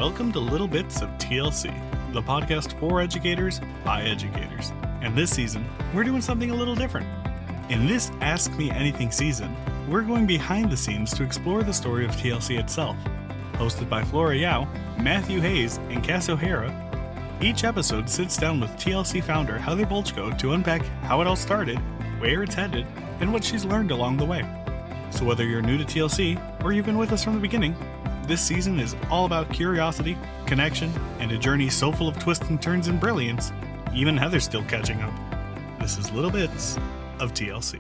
Welcome to Little Bits of TLC, the podcast for educators by educators. And this season, we're doing something a little different. In this Ask Me Anything season, we're going behind the scenes to explore the story of TLC itself. Hosted by Flora Yao, Matthew Hayes, and Cass O'Hara, each episode sits down with TLC founder Heather Bolchko to unpack how it all started, where it's headed, and what she's learned along the way. So whether you're new to TLC or you've been with us from the beginning, this season is all about curiosity, connection, and a journey so full of twists and turns and brilliance, even Heather's still catching up. This is Little Bits of TLC.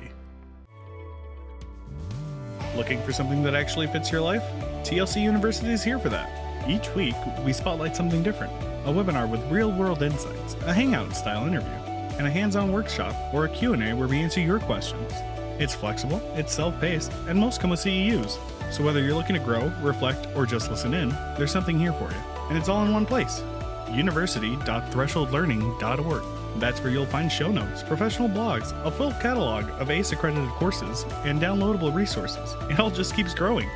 Looking for something that actually fits your life? TLC University is here for that. Each week, we spotlight something different. A webinar with real-world insights, a hangout-style interview, and a hands-on workshop or a Q&A where we answer your questions. It's flexible, it's self-paced, and most come with CEUs. So whether you're looking to grow, reflect, or just listen in, there's something here for you. And it's all in one place. university.thresholdlearning.org. That's where you'll find show notes, professional blogs, a full catalog of ACE-accredited courses, and downloadable resources. It all just keeps growing.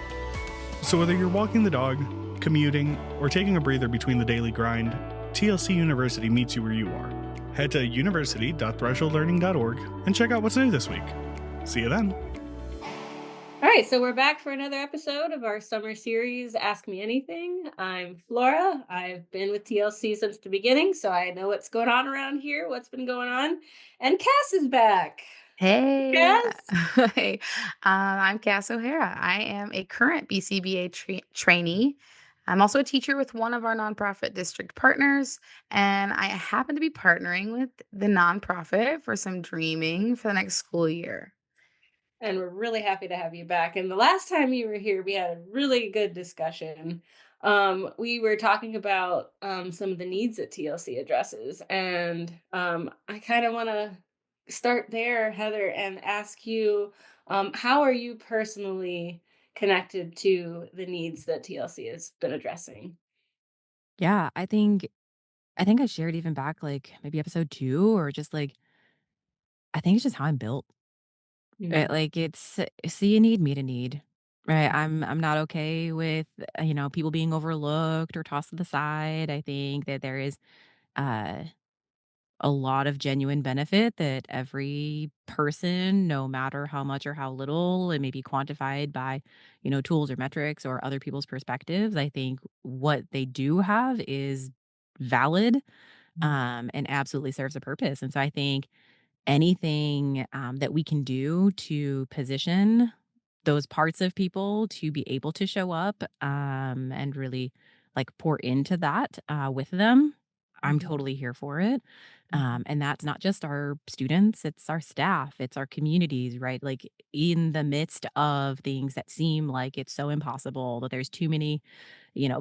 So whether you're walking the dog, commuting, or taking a breather between the daily grind, TLC University meets you where you are. Head to university.thresholdlearning.org and check out what's new this week. See you then. All right, so we're back for another episode of our summer series, Ask Me Anything. I'm Flora. I've been with TLC since the beginning, so I know what's going on around here, what's been going on. And Cass is back. Hey, Cass? hey, I'm Cass O'Hara. I am a current BCBA trainee. I'm also a teacher with one of our nonprofit district partners, and I happen to be partnering with the nonprofit for some dreaming for the next school year. And we're really happy to have you back. And the last time you were here, we had a really good discussion. We were talking about some of the needs that TLC addresses. And I kind of want to start there, Heather, and ask you, how are you personally connected to the needs that TLC has been addressing? Yeah, I think I shared even back, like, maybe episode 2 or just, like I think it's just how I'm built, right? Mhm. Like, it's see a need, meet a need, right? I'm not okay with, people being overlooked or tossed to the side. I think that there is, uh, a lot of genuine benefit that every person, no matter how much or how little it may be quantified by, tools or metrics or other people's perspectives, I think what they do have is valid and absolutely serves a purpose. And so I think anything that we can do to position those parts of people to be able to show up and really like pour into that with them, I'm Mhm. totally here for it. Mhm. And that's not just our students, it's our staff, it's our communities, right? Like in the midst of things that seem like it's so impossible, that there's too many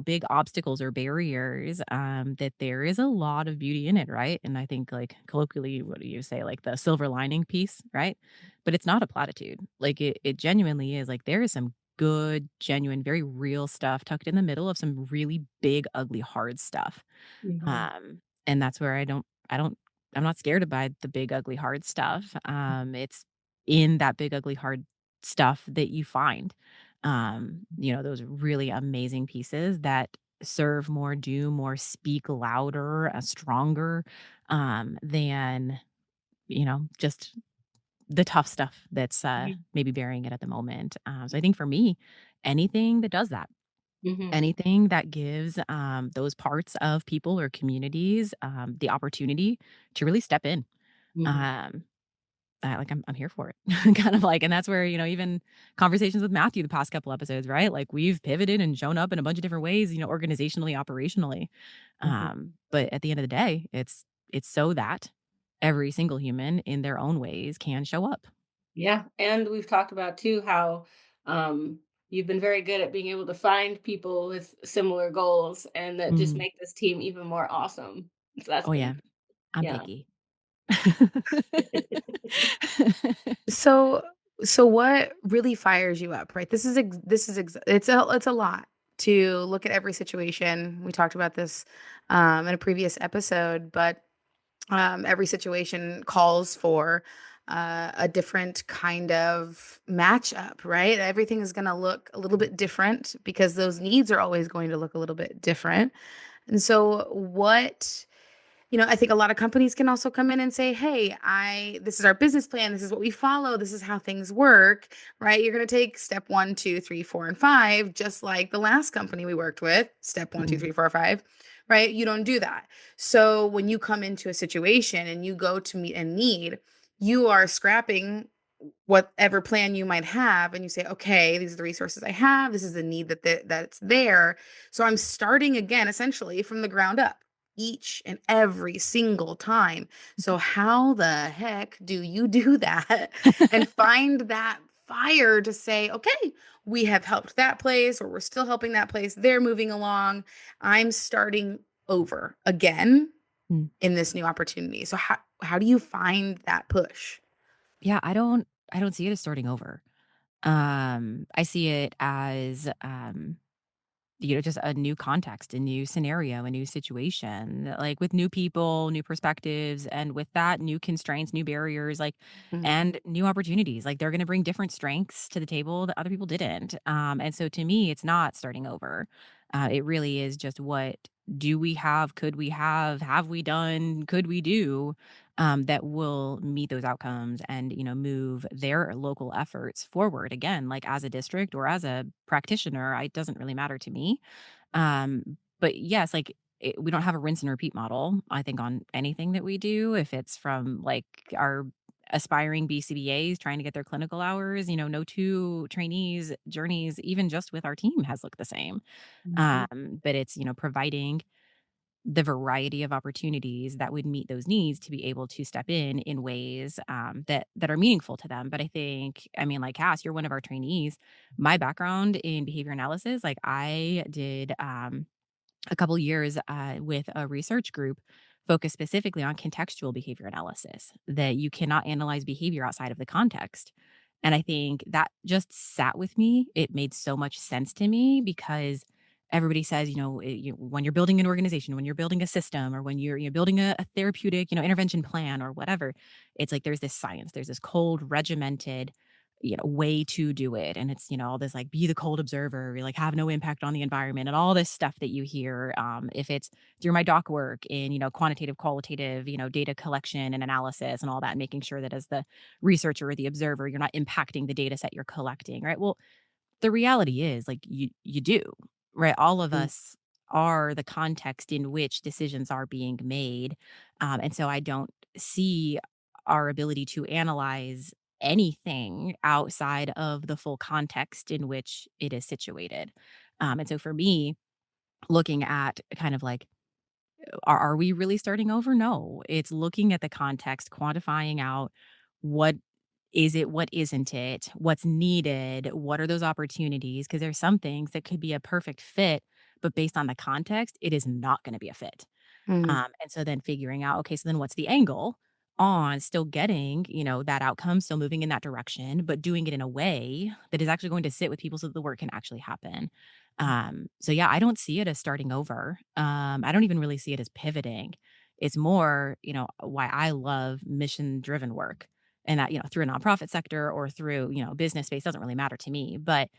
big obstacles or barriers, that there is a lot of beauty in it, right? And I think, like, colloquially, what do you say, like the silver lining piece, right? But it's not a platitude. Like, it genuinely is. Like, there is some good, genuine, very real stuff tucked in the middle of some really big, ugly, hard stuff. Mhm. And that's where I'm not scared by the big, ugly, hard stuff. It's in that big, ugly, hard stuff that you find, those really amazing pieces that serve more, do more, speak louder, stronger, than, just the tough stuff that's Mhm. maybe bearing it at the moment. So I think for me, anything that does that, Mhm. anything that gives, those parts of people or communities, the opportunity to really step in, Mhm. um, like, I'm here for it. Kind of like and that's where, even conversations with Matthew the past couple episodes, right? Like, we've pivoted and shown up in a bunch of different ways, organizationally, operationally. Mhm. But at the end of the day, it's so that every single human in their own ways can show up. Yeah, and we've talked about too how you've been very good at being able to find people with similar goals and that just Mhm. make this team even more awesome. So that's Oh, yeah. been I'm yeah. picky. So, so what really fires you up, right? It's a lot to look at every situation. We talked about this in a previous episode, but every situation calls for a different kind of matchup, right? Everything is going to look a little bit different because those needs are always going to look a little bit different. And so, I think a lot of companies can also come in and say, "Hey, I this is our business plan. This is what we follow. This is how things work." Right? You're going to take step one, two, three, four, and five, just like the last company we worked with. Step one, two, Mhm. three, four, five. Right? You don't do that. So when you come into a situation and you go to meet a need, you are scrapping whatever plan you might have, and you say, okay, these are the resources I have, this is the need that's there, so I'm starting again essentially from the ground up each and every single time. So how the heck do you do that and find that fire to say, okay, we have helped that place, or we're still helping that place, they're moving along, I'm starting over again Mm. in this new opportunity. So how do you find that push? Yeah, I don't see it as starting over. I see it as, just a new context, a new scenario, a new situation, like with new people, new perspectives, and with that, new constraints, new barriers, like, Mm, and new opportunities. Like they're going to bring different strengths to the table that other people didn't. And so to me, it's not starting over. It really is just what do we have? Could we have we done? Could we do? That will meet those outcomes and move their local efforts forward again, like as a district or as a practitioner. It doesn't really matter to me. But yes, like we don't have a rinse and repeat model, I think, on anything that we do. If it's from like our aspiring BCBAs trying to get their clinical hours, no two trainees journeys, even just with our team, has looked the same. mhm, But it's providing the variety of opportunities that would meet those needs to be able to step in ways that are meaningful to them. But I think, I mean, like Cass, you're one of our trainees. My background in behavior analysis, like I did a couple years with a research group focused specifically on contextual behavior analysis, that you cannot analyze behavior outside of the context. And I think that just sat with me. It made so much sense to me because everybody says, when you're building an organization, when you're building a system, or when you're building a therapeutic, intervention plan or whatever, it's like there's this science, there's this cold, regimented, way to do it. And it's, all this like be the cold observer, like have no impact on the environment and all this stuff that you hear. If it's through my doc work in, quantitative, qualitative, data collection and analysis and all that, making sure that as the researcher or the observer, you're not impacting the data set you're collecting, right? Well, the reality is like you do, right? All of mm, us are the context in which decisions are being made. And so I don't see our ability to analyze anything outside of the full context in which it is situated. And so for me, looking at kind of like, are we really starting over? No, it's looking at the context, quantifying out what is it, what isn't it, what's needed, what are those opportunities? Because there's some things that could be a perfect fit, but based on the context, it is not going to be a fit. mm, And so then figuring out, okay, so then what's the angle on still getting, that outcome, still moving in that direction, but doing it in a way that is actually going to sit with people so that the work can actually happen. So yeah, I don't see it as starting over. I don't even really see it as pivoting. It's more, why I love mission driven work, and that, through a nonprofit sector or through, business space doesn't really matter to me. But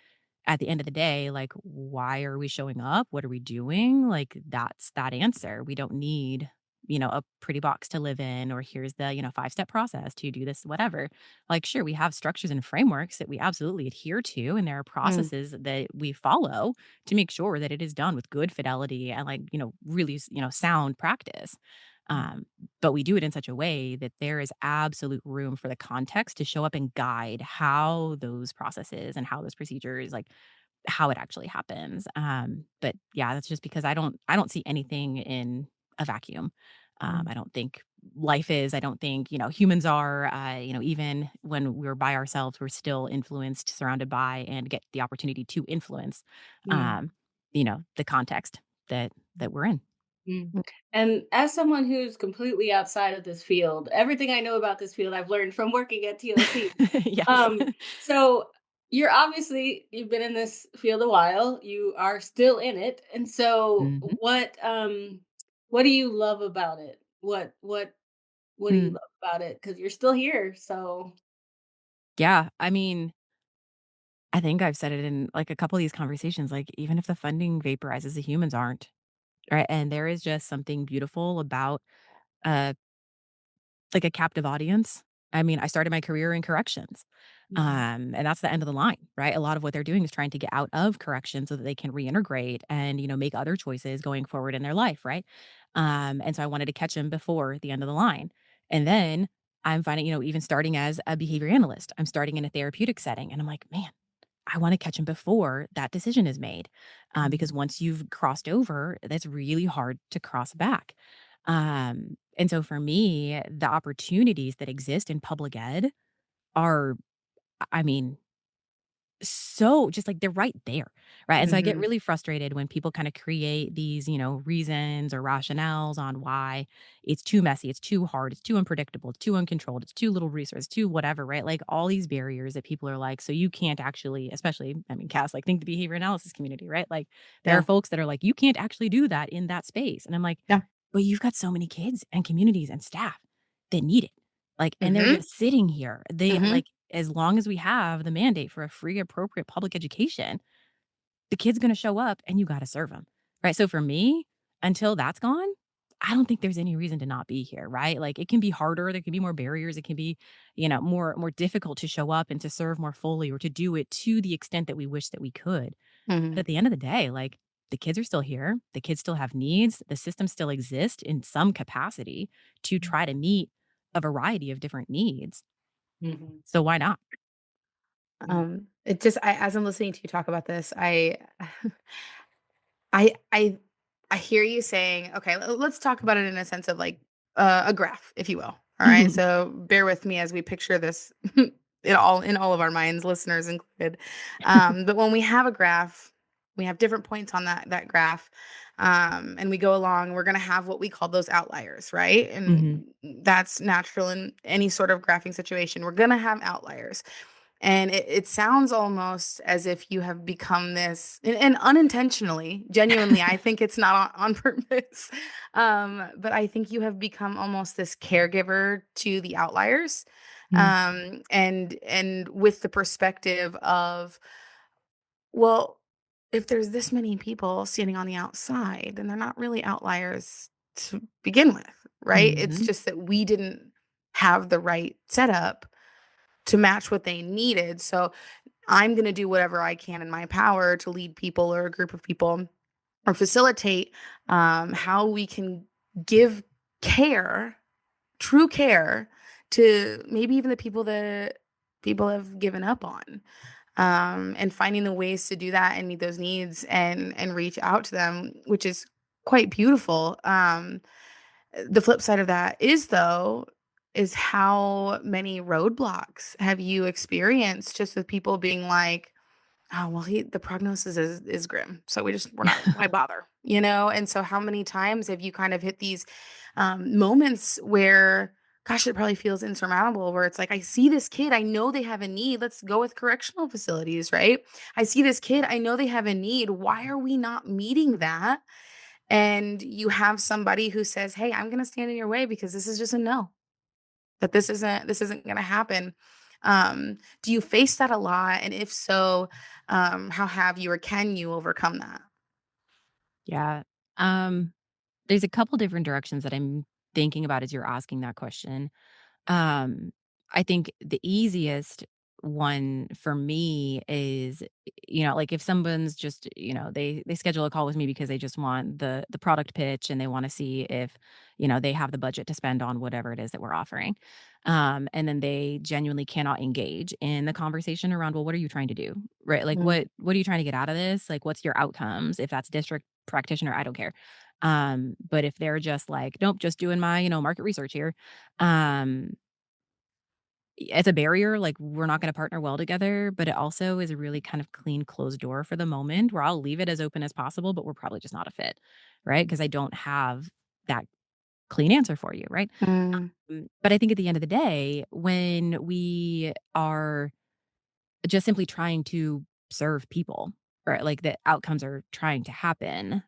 at the end of the day, like, why are we showing up? What are we doing? Like, that's that answer. We don't need, a pretty box to live in, or here's the, five-step process to do this, whatever. Like, sure, we have structures and frameworks that we absolutely adhere to, and there are mm, processes that we follow to make sure that it is done with good fidelity and like, really, sound practice. Um, but we do it in such a way that there is absolute room for the context to show up and guide how those processes and how those procedures, like how it actually happens. But yeah, that's just because I don't see anything in a vacuum. mm, I don't think life is. I don't think humans are. Even when we're by ourselves, we're still influenced, surrounded by, and get the opportunity to influence. mm, Um, the context that we're in. mm. mm, And as someone who's completely outside of this field, everything I know about this field I've learned from working at TLC. Yes. Um, so you've been in this field a while, you are still in it. And so Mhm. what do you love about it? What what do you Mm, love about it? Because you're still here, so yeah, I mean, I think I've said it in, like, a couple of these conversations, like, even if the funding vaporizes, the humans aren't, right? And there is just something beautiful about, uh, like, a captive audience. I mean, I started my career in corrections, Mhm. and that's the end of the line, right? A lot of what they're doing is trying to get out of correction so that they can reintegrate and, make other choices going forward in their life, right? And so I wanted to catch them before the end of the line. And then I'm finding, even starting as a behavior analyst, I'm starting in a therapeutic setting, and I'm like, man, I want to catch them before that decision is made. Because Mhm. once you've crossed over, that's really hard to cross back. And so for me, the opportunities that exist in public ed are, I mean, so just like they're right there. Right. And so I get Mhm. really frustrated when people kind of create these, reasons or rationales on why it's too messy, it's too hard, it's too unpredictable, it's too uncontrolled, it's too little resource, too whatever, right? Like all these barriers that people are like, so you can't actually, especially, I mean, Cass, like think the behavior analysis community, right? Like there are Yeah. folks that are like, you can't actually do that in that space. And I'm like, Yeah. but you've got so many kids and communities and staff that need it. Like, and they're Mhm. just sitting here. They Mhm. like, as long as we have the mandate for a free, appropriate public education, the kid's gonna show up and you gotta serve them, right? So for me, until that's gone, I don't think there's any reason to not be here, right? Like it can be harder, there can be more barriers, it can be, more difficult to show up and to serve more fully or to do it to the extent that we wish that we could. But Mhm. at the end of the day, like the kids are still here, the kids still have needs, the system still exists in some capacity to try to meet a variety of different needs. Mhm. So why not? It just as I'm listening to you talk about this, I I I hear you saying, okay, let's talk about it in a sense of like a graph, if you will. All right. Mhm, So bear with me as we picture this in all of our minds, listeners included. But when we have a graph, we have different points on that graph. And we go along, we're gonna have what we call those outliers, right? mhm, And that's natural in any sort of graphing situation. We're gonna have outliers. And it sounds almost as if you have become this, and unintentionally, genuinely, I think it's not on purpose. But I think you have become almost this caregiver to the outliers. mm, And with the perspective of, well, if there's this many people standing on the outside, then they're not really outliers to begin with, right? It's mhm, just that we didn't have the right setup to match what they needed. So I'm going to do whatever I can in my power to lead people or a group of people or facilitate how we can give care, true care, to maybe even the people that people have given up on. And finding the ways to do that and meet those needs and reach out to them, which is quite beautiful. The flip side of that is though is how many roadblocks have you experienced just with people being like, oh, well, the prognosis is grim. So we're not, why bother? And so how many times have you kind of hit these moments where, gosh, it probably feels insurmountable, where it's like, I see this kid, I know they have a need. Let's go with correctional facilities, right? I see this kid, I know they have a need. Why are we not meeting that? And you have somebody who says, hey, I'm going to stand in your way because this is just a no, that this isn't going to happen. Do you face that a lot? And if so, how have you or can you overcome that? yeah. Um, there's a couple different directions that I'm thinking about as you're asking that question. Um, I think the easiest one for me is, like if someone's just, they schedule a call with me because they just want the product pitch and they want to see if, they have the budget to spend on whatever it is that we're offering. And then they genuinely cannot engage in the conversation around, well, what are you trying to do? Right? Like Mm, what are you trying to get out of this? Like what's your outcomes? If that's district practitioner, I don't care. But if they're just like, nope, just doing my, market research here, um, as a barrier, like we're not going to partner well together, but it also is a really kind of clean closed door for the moment where I'll leave it as open as possible, but we're probably just not a fit, right? Because I don't have that clean answer for you, right? mm, But I think at the end of the day, when we are just simply trying to serve people, right? Like the outcomes are trying to happen.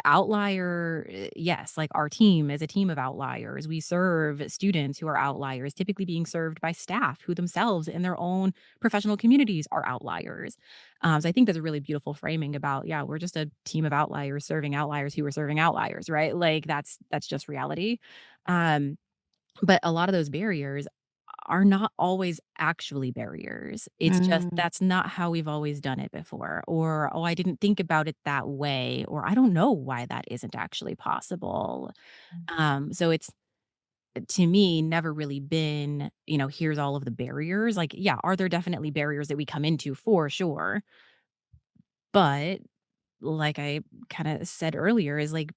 outlier, yes, like our team is a team of outliers. We serve students who are outliers, typically being served by staff who themselves in their own professional communities are outliers. So I think that's a really beautiful framing about, yeah, we're just a team of outliers serving outliers who are serving outliers, right? Like that's just reality. Um, but a lot of those barriers are not always actually barriers. It's just Mm, that's not how we've always done it before, or, "Oh, I didn't think about it that way," or, "I don't know why that isn't actually possible." So it's to me never really been, here's all of the barriers. Like, yeah, are there definitely barriers that we come into for sure? But like I kinda said earlier, is like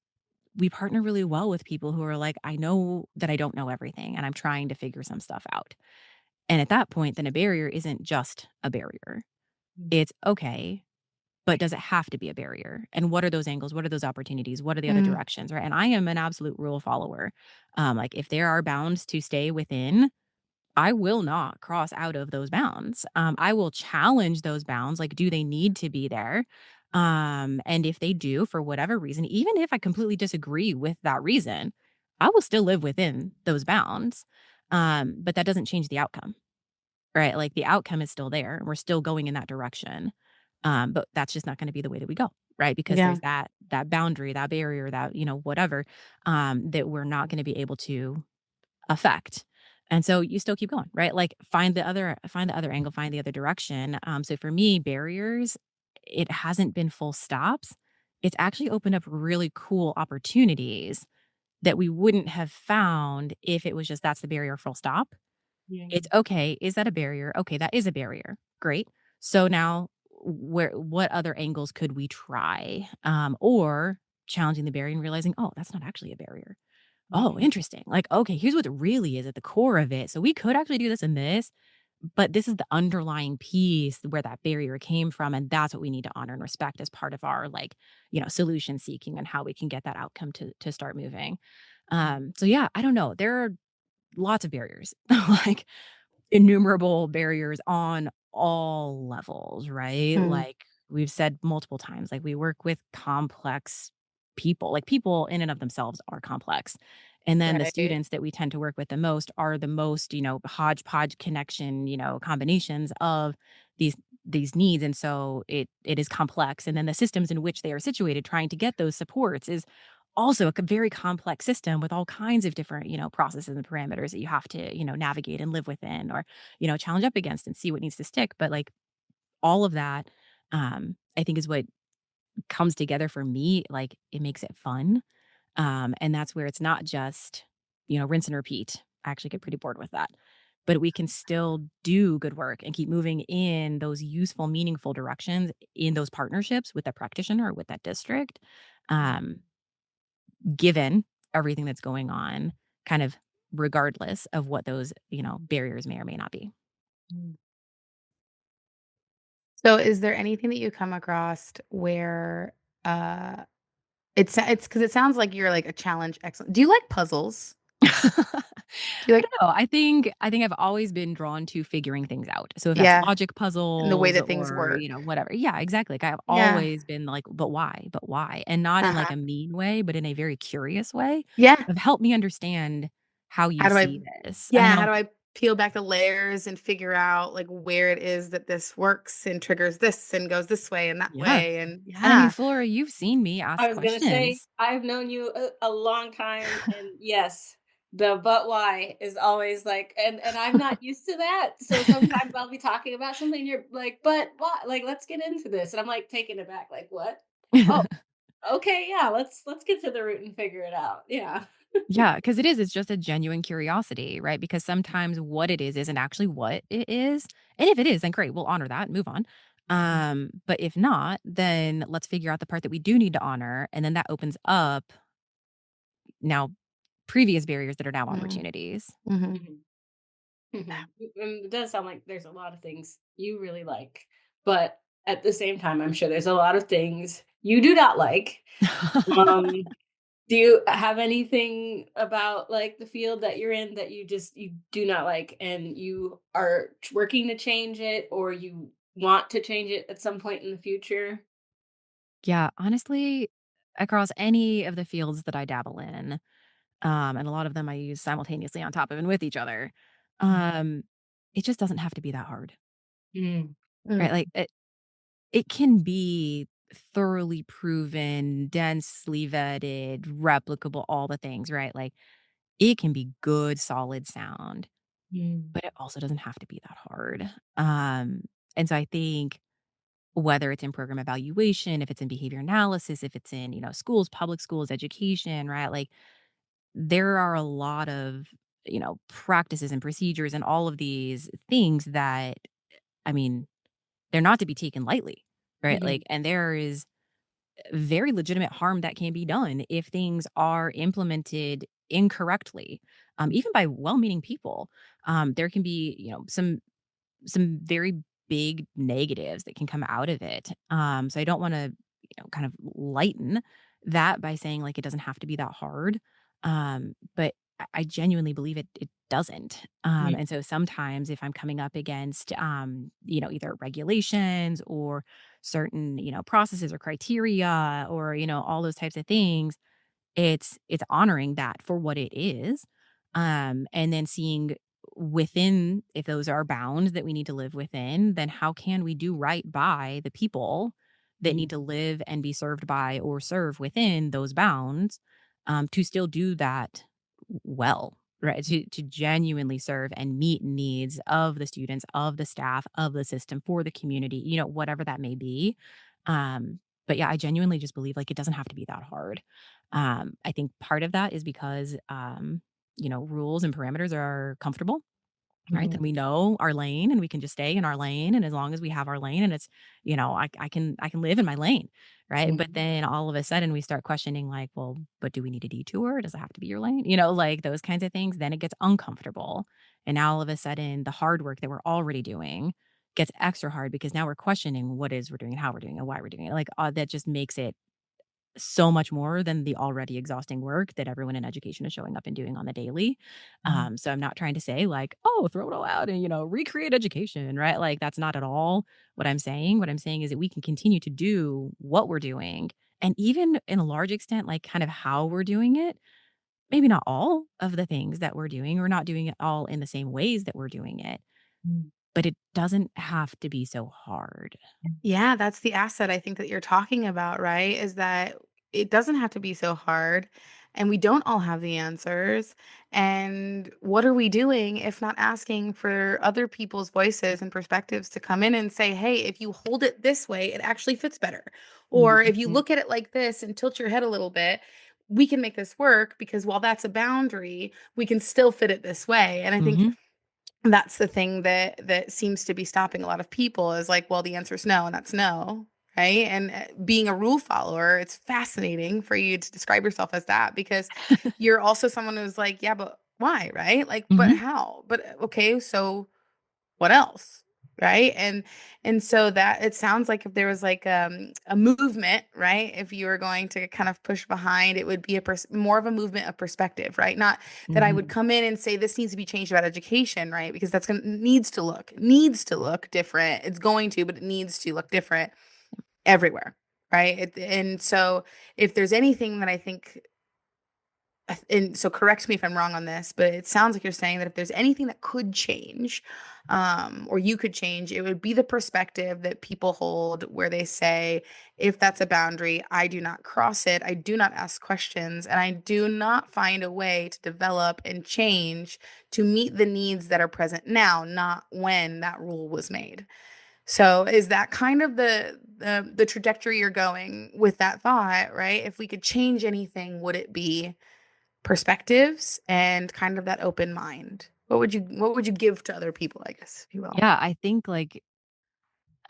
we partner really well with people who are like, "I know that I don't know everything, and I'm trying to figure some stuff out." And at that point, then a barrier isn't just a barrier. Mm. It's okay, but does it have to be a barrier? And what are those angles? What are those opportunities? What are the other mm, directions? Right. And I am an absolute rule follower. Like if there are bounds to stay within, I will not cross out of those bounds. I will challenge those bounds. Like, do they need to be there? And if they do, for whatever reason, even if I completely disagree with that reason, I will still live within those bounds. But that doesn't change the outcome. Right, like, the outcome is still there, and we're still going in that direction, but that's just not gonna be the way that we go, right? Because yeah. there's that boundary, that barrier, that, whatever, that we're not gonna be able to affect, and so you still keep going, right? Like, find the other angle, find the other direction, so for me, barriers, it hasn't been full stops. It's actually opened up really cool opportunities that we wouldn't have found if it was just that's the barrier, full stop. Yeah. It's okay. Is that a barrier? Okay, that is a barrier. Great. So now what other angles could we try? Or challenging the barrier and realizing, oh, that's not actually a barrier. Oh, Yeah. interesting. Like, okay, here's what it really is at the core of it. So we could actually do this and this, but this is the underlying piece where that barrier came from. And that's what we need to honor and respect as part of our like, solution seeking and how we can get that outcome to start moving. So yeah, I don't know. There are lots of barriers. Like innumerable barriers on all levels, right? Mm, Like we've said multiple times, like we work with complex people. Like people in and of themselves are complex. And then the right. students that we tend to work with the most are the most, hodgepodge connection, combinations of these these needs. And so it is complex. And then the systems in which they are situated trying to get those supports is also a very complex system with all kinds of different, processes and parameters that you have to, navigate and live within or, challenge up against and see what needs to stick. But like all of that, I think is what comes together for me. Like it makes it fun. And that's where it's not just, rinse and repeat. I actually get pretty bored with that. But we can still do good work and keep moving in those useful, meaningful directions in those partnerships with that practitioner or with that district. Um, Given everything that's going on, kind of regardless of what those, barriers may or may not be. Mm. So is there anything that you come across where, uh, it's because it sounds like you're like a challenge excellent do you like puzzles? Do you I like don't know. I think I've always been drawn to figuring things out. So if that's yeah, logic and the way puzzles that things or, work. whatever. Yeah, exactly. Like I've Yeah. always been like, but why? But why? And not in like Uh-huh. a mean way, but in a very curious way Yeah. of help me understand how you How do I see this and yeah, how how do I peel back the layers and figure out, like, where it is that this works and triggers this and goes this way and that yeah. way, and And I mean, yeah. Flora, you've seen me I ask was gonna say, questions. I've known you a long time, and yes, the "but why" is always like and I'm not used to that, so sometimes I'll be talking about something, and you're like, "But why? Like, let's get into this," and I'm, like, taken aback, like, "What? Oh, okay, yeah, let's get to the root and figure it out." Yeah. Yeah, because it's just a genuine curiosity, right? Because sometimes what it is isn't actually what it is, and if it is, then great, we'll honor that and move on. Mhm. But if not, then let's figure out the part that we do need to honor, and then that opens up now previous barriers that are now Mm, opportunities. mhm. Mhm. Mhm. It does sound like there's a lot of things you really like, but at the same time, I'm sure there's a lot of things you do not like. Um Do you have anything about, like, the field that you're in that you do not like and you are working to change it or you want to change it at some point in the future? Yeah, honestly, across any of the fields that I dabble in, and a lot of them I use simultaneously on top of and with each other, um, it just doesn't have to be that hard, Mm. right? Mm. Like, it can be thoroughly proven, densely vetted, replicable, all the things, right? Like, it can be good, solid sound, Mm. but it also doesn't have to be that hard. Um, and so I think whether it's in program evaluation, if it's in behavior analysis, if it's in, schools, public schools, education, right? Like, there are a lot of, practices and procedures and all of these things that, I mean, they're not to be taken lightly, right? Like, Mhm. and there is very legitimate harm that can be done if things are implemented incorrectly, even by well-meaning people. There can be, some very big negatives that can come out of it. So I don't want to, kind of lighten that by saying like it doesn't have to be that hard. But I genuinely believe it doesn't. Mm. And so sometimes if I'm coming up against, either regulations or certain, processes or criteria or, all those types of things, it's honoring that for what it is, and then seeing within if those are bounds that we need to live within, then how can we do right by the people that Mm. need to live and be served by or serve within those bounds, to still do that well, right? To genuinely serve and meet needs of the students, of the staff, of the system, for the community, whatever that may be. But yeah, I genuinely just believe like it doesn't have to be that hard. I think part of that is because, rules and parameters are comfortable, right? Then Mhm. we know our lane and we can just stay in our lane. And as long as we have our lane and it's, I can live in my lane. Right. But Mhm. then all of a sudden we start questioning like, well, but do we need a detour? Does it have to be your lane? Like those kinds of things. Then it gets uncomfortable. And now all of a sudden the hard work that we're already doing gets extra hard because now we're questioning what is we're doing and how we're doing it and why we're doing it. Like, that just makes it so much more than the already exhausting work that everyone in education is showing up and doing on the daily. Mhm. So I'm not trying to say like, oh, throw it all out and, recreate education, right? Like that's not at all what I'm saying. What I'm saying is that we can continue to do what we're doing. And even in a large extent, like kind of how we're doing it, maybe not all of the things that we're doing, we're not doing it all in the same ways that we're doing it, Mm. but it doesn't have to be so hard. Yeah, that's the asset I think that you're talking about, right? Is that it doesn't have to be so hard and we don't all have the answers. And what are we doing if not asking for other people's voices and perspectives to come in and say, hey, if you hold it this way, it actually fits better. Or if you Mhm. look at it like this and tilt your head a little bit, we can make this work because while that's a boundary, we can still fit it this way. And I think Hmm. that's the thing that seems to be stopping a lot of people is like, well, the answer is no, and that's no, right? And being a rule follower, it's fascinating for you to describe yourself as that because you're also someone who's like, yeah, but why, right? Like, but Hmm. how? But okay, so what else? Right. And so that it sounds like if there was like a movement, right? If you were going to kind of push behind, it would be more of a movement of perspective, right? Not that I would Hmm. come in and say this needs to be changed about education, right? Because that's going to needs to look different. It's going to, but it needs to look different everywhere. Right. And so if there's anything that I think and so correct me if I'm wrong on this, but it sounds like you're saying that if there's anything that could change, or you could change, it would be the perspective that people hold where they say, if that's a boundary, I do not cross it, I do not ask questions, and I do not find a way to develop and change to meet the needs that are present now, not when that rule was made. So is that kind of the trajectory you're going with that thought, right? If we could change anything, would it be perspectives and kind of that open mind? What would you give to other people, I guess, if you will? Yeah, I think like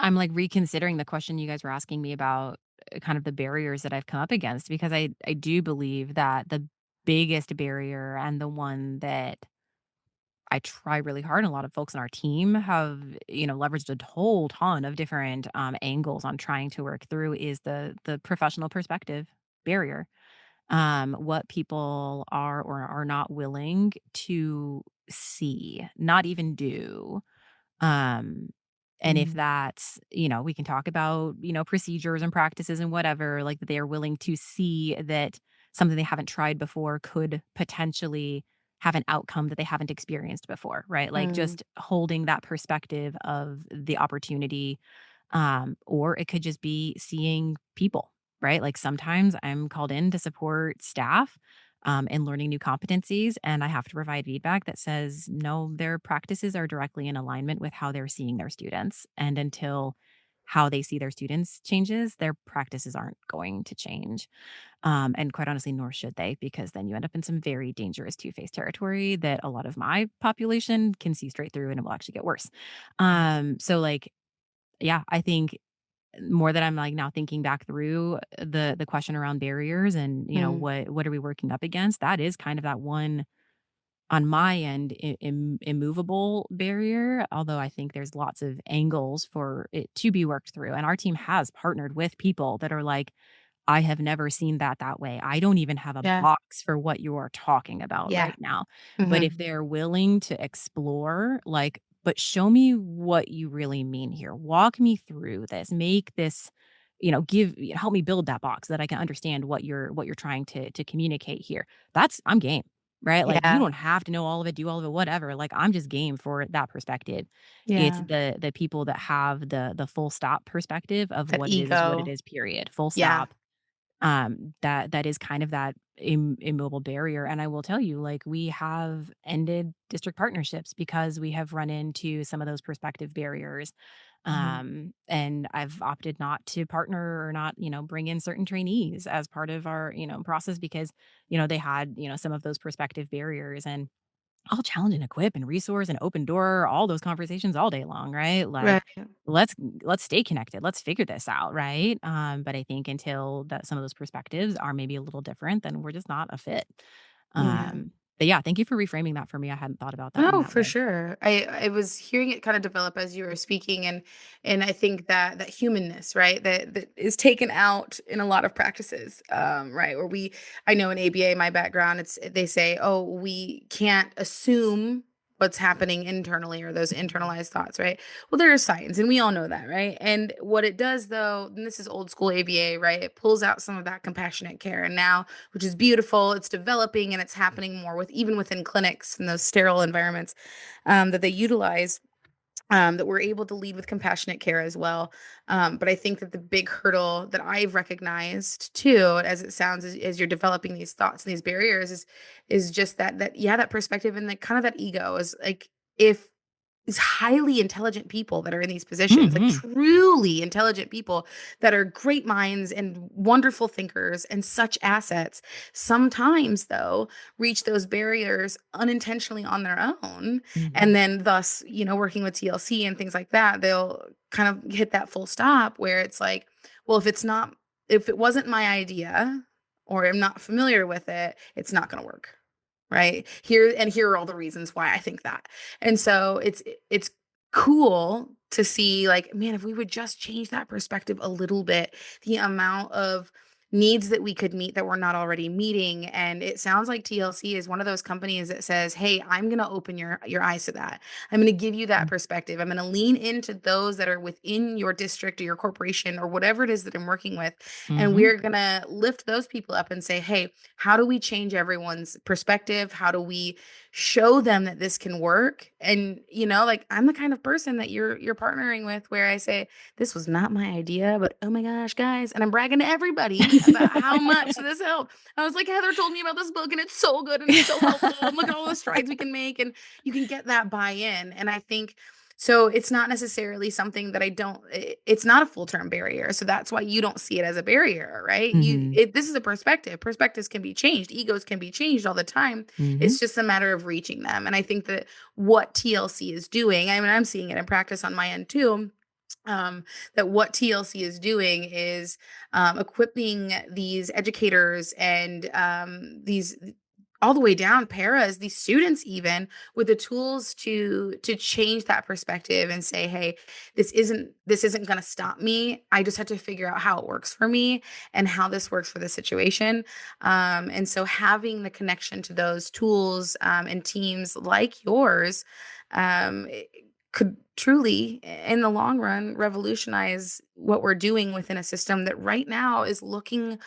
I'm like reconsidering the question you guys were asking me about, kind of the barriers that I've come up against because I do believe that the biggest barrier and the one that I try really hard and a lot of folks on our team have, leveraged a whole ton of different angles on trying to work through is the professional perspective barrier. What people are or are not willing to see, not even do. Um And if that's, we can talk about, procedures and practices and whatever, like that they are willing to see that something they haven't tried before could potentially have an outcome that they haven't experienced before, right? Like Mm. just holding that perspective of the opportunity. Or it could just be seeing people, right? Like sometimes I'm called in to support staff and learning new competencies, and I have to provide feedback that says, no, their practices are directly in alignment with how they're seeing their students. And until how they see their students changes, their practices aren't going to change. And quite honestly, nor should they, because then you end up in some very dangerous two-faced territory that a lot of my population can see straight through and it will actually get worse. So like, yeah, I think more that I'm like now thinking back through the question around barriers and, Mm. what are we working up against? That is kind of that one on my end immovable barrier, although I think there's lots of angles for it to be worked through. And our team has partnered with people that are like, I have never seen that way. I don't even have a Yeah. box for what you are talking about Yeah. right now. But Mhm. if they're willing to explore, like, but show me what you really mean here. Walk me through this. Make this, help me build that box so that I can understand what you're trying to communicate here. I'm game. Right? Like you Yeah. don't have to know all of it, do all of it, whatever. Like I'm just game for that perspective. It's Yeah. the people that have the full stop perspective of That what it is what it ego. is, period. Full Yeah. stop. That is kind of that immobile barrier. And I will tell you, like we have ended district partnerships because we have run into some of those perspective barriers. Mhm. And I've opted not to partner or not, bring in certain trainees as part of our, process because, they had, some of those perspective barriers. And I'll challenge and equip and resource and open door all those conversations all day long, right? Like Right. let's stay connected. Let's figure this out, right? But I think until that some of those perspectives are maybe a little different, then we're just not a fit. Yeah. But yeah, thank you for reframing that for me. I hadn't thought about that in No, that for way. sure. I was hearing it kind of develop as you were speaking, and I think that that humanness, right, that is taken out in a lot of practices, right? Where I know in ABA, my background, it's they say, oh, we can't assume what's happening internally or those internalized thoughts, right? Well, there are signs, and we all know that, right? And what it does, though, and this is old school ABA, right? It pulls out some of that compassionate care, and now which is beautiful. It's developing and it's happening more with even within clinics and those sterile environments that they utilize. That we're able to lead with compassionate care as well. But I think that the big hurdle that I've recognized too, as it sounds, as you're developing these thoughts and these barriers, is just that yeah, that perspective and that kind of that ego is like if these highly intelligent people that are in these positions, like Hmm. truly intelligent people that are great minds and wonderful thinkers and such assets, sometimes, though, reach those barriers unintentionally on their own. And Hmm. then, thus, working with TLC and things like that, they'll kind of hit that full stop where it's like, well, if it wasn't my idea or I'm not familiar with it, it's not going to work. Right here are all the reasons why I think that. And so it's cool to see like, man, if we would just change that perspective a little bit, the amount of needs that we could meet that we're not already meeting. And it sounds like TLC is one of those companies that says, hey, I'm going to open your eyes to that. I'm going to give you that perspective. I'm going to lean into those that are within your district or your corporation or whatever it is that I'm working with. And Hmm. we're going to lift those people up and say, hey, how do we change everyone's perspective? How do we show them that this can work? And like I'm the kind of person that you're partnering with where I say, this was not my idea, but oh my gosh, guys. And I'm bragging to everybody about how much this helped. I was like, Heather told me about this book and it's so good and it's so helpful. And look at all the strides we can make. And you can get that buy-in. And I think so it's not necessarily something that it's not a full-term barrier. So that's why you don't see it as a barrier, right? Hmm. This is a perspective. Perspectives can be changed. Egos can be changed all the time. Hmm. It's just a matter of reaching them. And I think that what TLC is doing, I mean, I'm seeing it in practice on my end too, that what TLC is doing is equipping these educators and these all the way down paras, these students even with the tools to change that perspective and say, hey, this isn't going to stop me. I just have to figure out how it works for me and how this works for the situation. And so having the connection to those tools and teams like yours, um, could truly, in the long run, revolutionize what we're doing within a system that right now is looking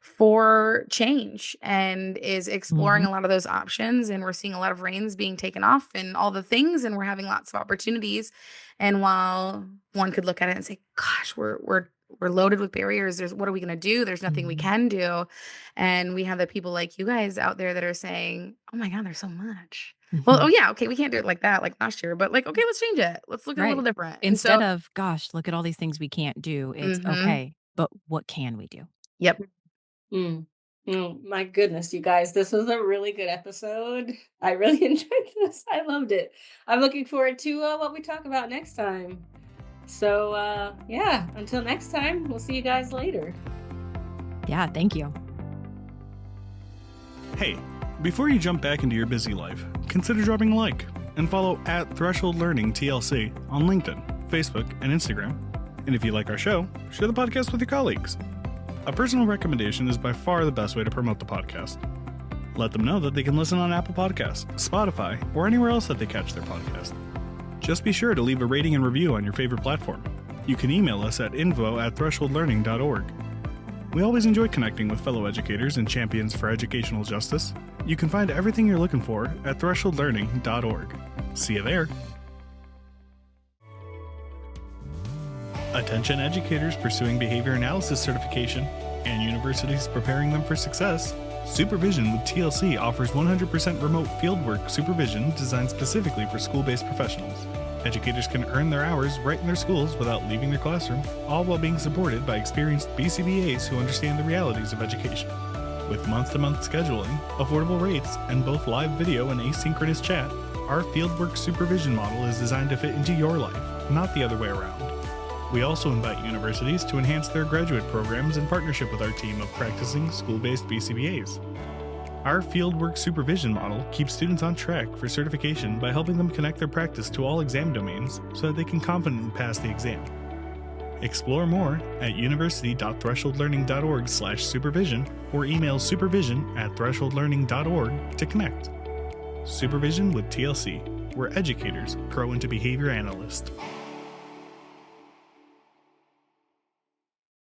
for change and is exploring Mhm. a lot of those options. And we're seeing a lot of reins being taken off and all the things, and we're having lots of opportunities. And while one could look at it and say, "Gosh, we're loaded with barriers. There's what are we going to do? There's nothing we Mhm. can do." And we have the people like you guys out there that are saying, "Oh my God, there's so much." Well, oh Mhm. yeah, okay, we can't do it like that, like last year, but like, okay, let's change it. Let's look at a little Right. different. And Instead so, of, "Gosh, look at all these things we can't do," it's, hmm, "Okay, but what can we do?" yep. Mm. Oh my goodness, you guys, this was a really good episode. I really enjoyed this. I loved it. I'm looking forward to what we talk about next time. So, yeah, until next time, we'll see you guys later. Yeah, thank you. Hey, before you jump back into your busy life, consider dropping a like and follow at Threshold Learning TLC on LinkedIn, Facebook, and Instagram. And if you like our show, share the podcast with your colleagues. A personal recommendation is by far the best way to promote the podcast. Let them know that they can listen on Apple Podcasts, Spotify, or anywhere else that they catch their podcast. Just be sure to leave a rating and review on your favorite platform. You can email us at info@thresholdlearning.org. We always enjoy connecting with fellow educators and champions for educational justice. You can find everything you're looking for at thresholdlearning.org. See you there. Attention educators pursuing behavior analysis certification and universities preparing them for success. Supervision with TLC offers 100% remote fieldwork supervision designed specifically for school-based professionals. Educators can earn their hours right in their schools without leaving their classroom, all while being supported by experienced BCBAs who understand the realities of education. With month-to-month scheduling, affordable rates, and both live video and asynchronous chat, our fieldwork supervision model is designed to fit into your life, not the other way around. We also invite universities to enhance their graduate programs in partnership with our team of practicing school-based BCBAs. Our fieldwork supervision model keeps students on track for certification by helping them connect their practice to all exam domains so that they can confidently pass the exam. Explore more at university.thresholdlearning.org/supervision or email supervision@thresholdlearning.org to connect. Supervision with TLC, where educators grow into behavior analysts.